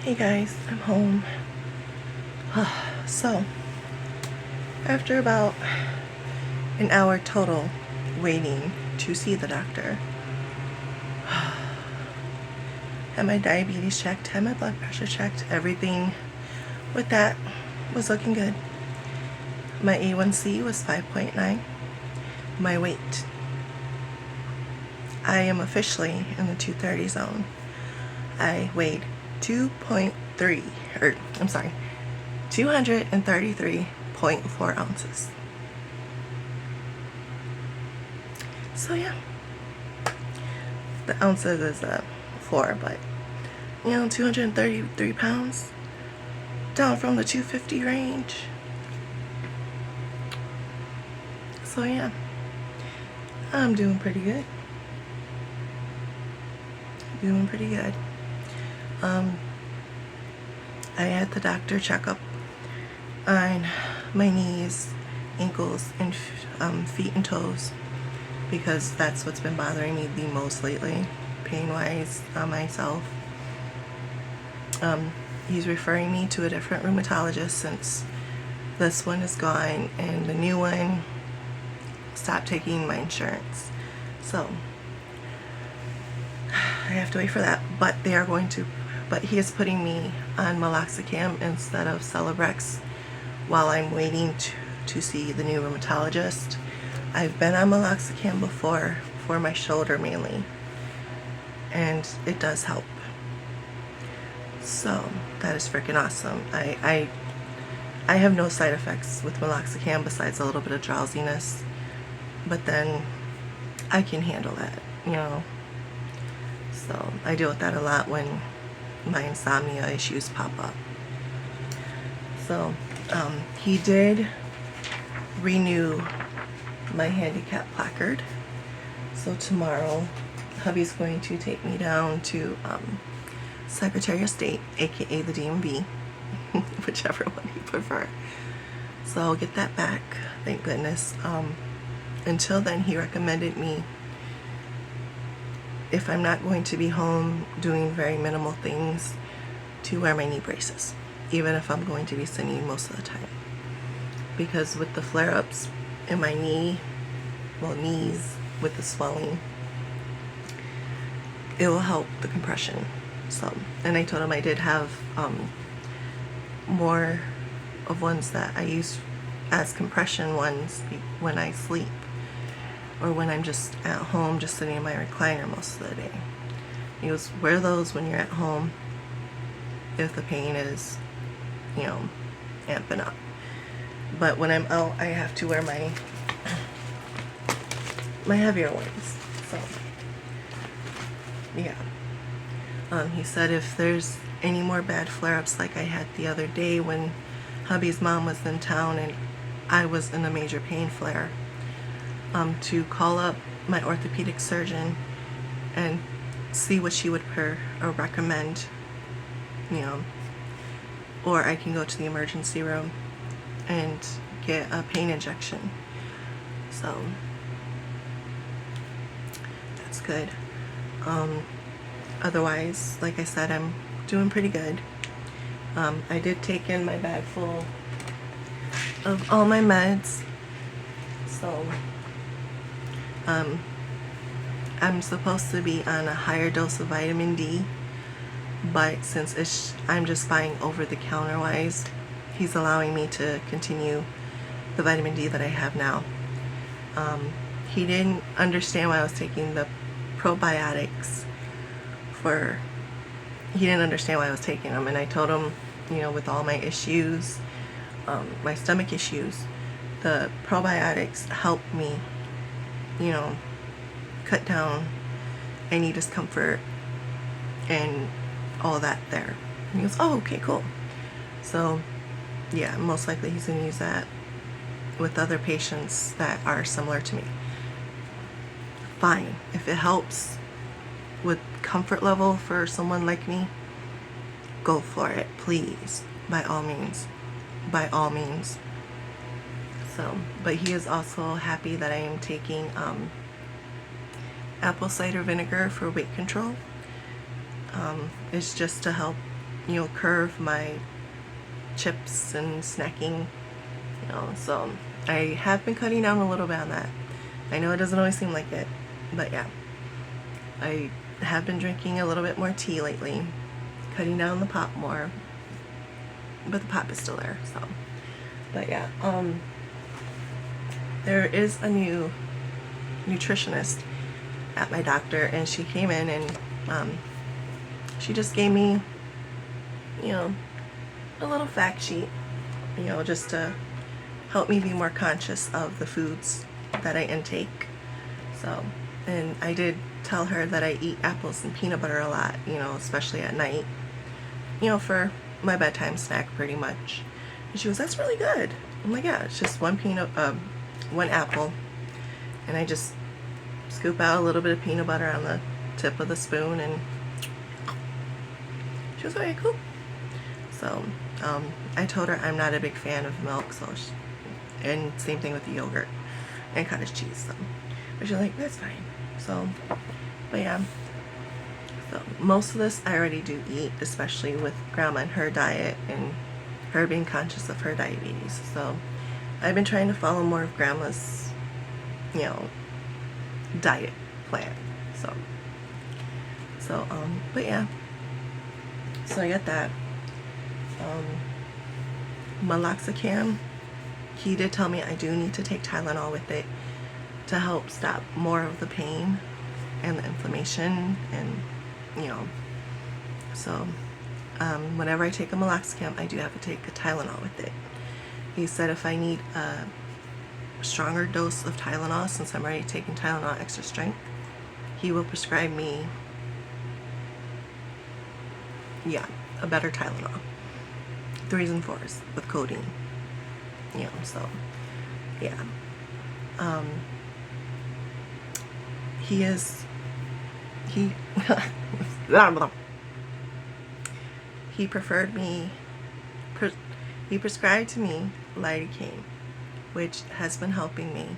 Hey guys, I'm home. So, after about an hour total waiting to see the doctor, had my diabetes checked, had my blood pressure checked, everything with that was looking good. My A1C was 5.9. My weight, I am officially in the 230 zone. I weighed 233.4 ounces. So yeah, the ounces is 4, but 233 pounds, down from the 250 range. So yeah, I'm doing pretty good. I had the doctor check up on my knees, ankles, and feet and toes, because that's what's been bothering me the most lately, pain-wise, myself. He's referring me to a different rheumatologist since this one is gone and the new one stopped taking my insurance. So I have to wait for that, but he is putting me on meloxicam instead of Celebrex while I'm waiting to see the new rheumatologist. I've been on meloxicam before for my shoulder mainly, and it does help. So that is freaking awesome. I have no side effects with meloxicam besides a little bit of drowsiness, but then I can handle that, So I deal with that a lot when my insomnia issues pop up. So he did renew my handicap placard. So tomorrow, hubby's going to take me down to Secretary of State, aka the DMV, whichever one you prefer. So I'll get that back, thank goodness. Until then, he recommended me, if I'm not going to be home doing very minimal things, to wear my knee braces, even if I'm going to be sitting most of the time. Because with the flare-ups in my knees, with the swelling, it will help the compression. So, and I told him I did have more of ones that I use as compression ones when I sleep, or when I'm just at home, just sitting in my recliner most of the day. He goes, wear those when you're at home if the pain is, amping up. But when I'm out, I have to wear my heavier ones. So, yeah. He said if there's any more bad flare-ups like I had the other day when hubby's mom was in town and I was in a major pain flare, to call up my orthopedic surgeon and see what she would recommend, or I can go to the emergency room and get a pain injection. So that's good. Otherwise, like I said, I'm doing pretty good. I did take in my bag full of all my meds. So I'm supposed to be on a higher dose of vitamin D, but since I'm just buying over the counter wise, he's allowing me to continue the vitamin D that I have now. He didn't understand why I was taking the probiotics he didn't understand why I was taking them, and I told him, with all my issues, my stomach issues, the probiotics help me, cut down any discomfort and all that there. And he goes, oh, okay, cool. So yeah, most likely he's going to use that with other patients that are similar to me. Fine. If it helps with comfort level for someone like me, go for it, please. By all means. So, but he is also happy that I am taking apple cider vinegar for weight control. It's just to help curb my chips and snacking, so I have been cutting down a little bit on that. I know it doesn't always seem like it, but yeah, I have been drinking a little bit more tea lately, cutting down the pop more, but the pop is still there. So, but yeah, there is a new nutritionist at my doctor, and she came in and she just gave me, a little fact sheet, just to help me be more conscious of the foods that I intake. So, and I did tell her that I eat apples and peanut butter a lot, especially at night, for my bedtime snack pretty much. And she goes, "That's really good." I'm like, "Yeah, it's just one apple, and I just scoop out a little bit of peanut butter on the tip of the spoon," and she was very cool. So, I told her I'm not a big fan of milk, and same thing with the yogurt and cottage cheese. So, but she's like, "That's fine." So, but yeah. So most of this I already do eat, especially with Grandma and her diet and her being conscious of her diabetes. So I've been trying to follow more of Grandma's, diet plan. So, but yeah. So I got that. Meloxicam, he did tell me I do need to take Tylenol with it to help stop more of the pain and the inflammation, and so whenever I take a meloxicam, I do have to take a Tylenol with it. He said if I need a stronger dose of Tylenol, since I'm already taking Tylenol extra strength, he will prescribe me a better Tylenol, 3s and 4s with codeine, so yeah. He preferred me, he prescribed to me lidocaine, which has been helping me,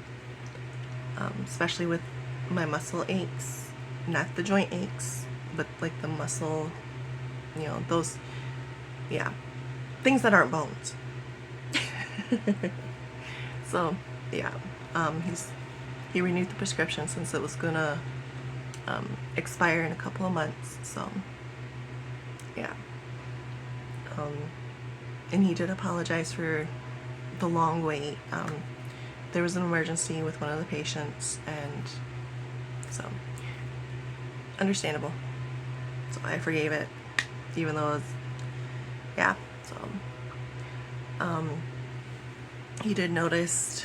especially with my muscle aches, not the joint aches, but like the muscle, those, things that aren't bones. So yeah, he renewed the prescription since it was gonna expire in a couple of months. So yeah, and he did apologize for the long wait. There was an emergency with one of the patients, and so understandable. So I forgave it, even though it was, so he did notice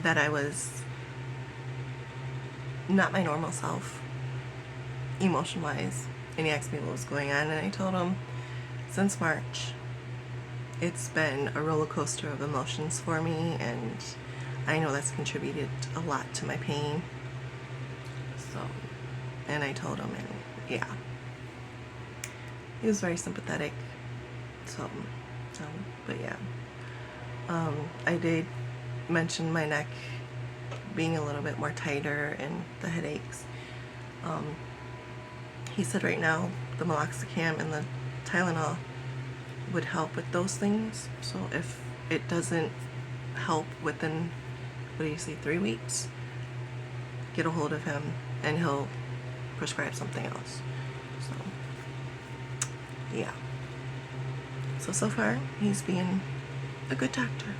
that I was not my normal self, emotion-wise, and he asked me what was going on, and I told him since March it's been a roller coaster of emotions for me, and I know that's contributed a lot to my pain. So, and I told him, and he was very sympathetic. So but yeah, I did mention my neck being a little bit more tighter and the headaches. He said right now the meloxicam and the Tylenol would help with those things. So if it doesn't help within, 3 weeks, get a hold of him and he'll prescribe something else. So yeah. So far he's being a good doctor.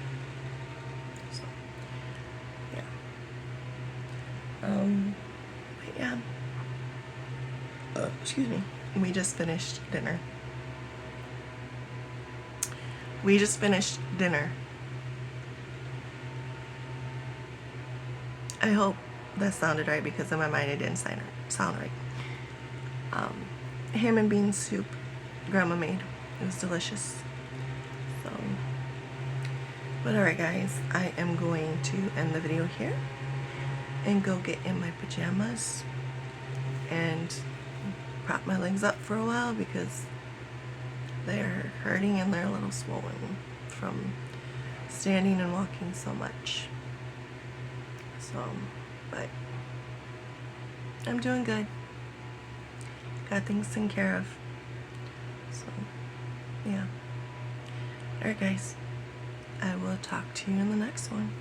So yeah. But yeah. Excuse me. We just finished dinner. I hope that sounded right, because in my mind it didn't sound right. Ham and bean soup Grandma made. It was delicious. So, but alright guys, I am going to end the video here and go get in my pajamas and prop my legs up for a while, because they're hurting and they're a little swollen from standing and walking so much. So, but I'm doing good. Got things taken care of. So, Yeah. Alright guys, I will talk to you in the next one.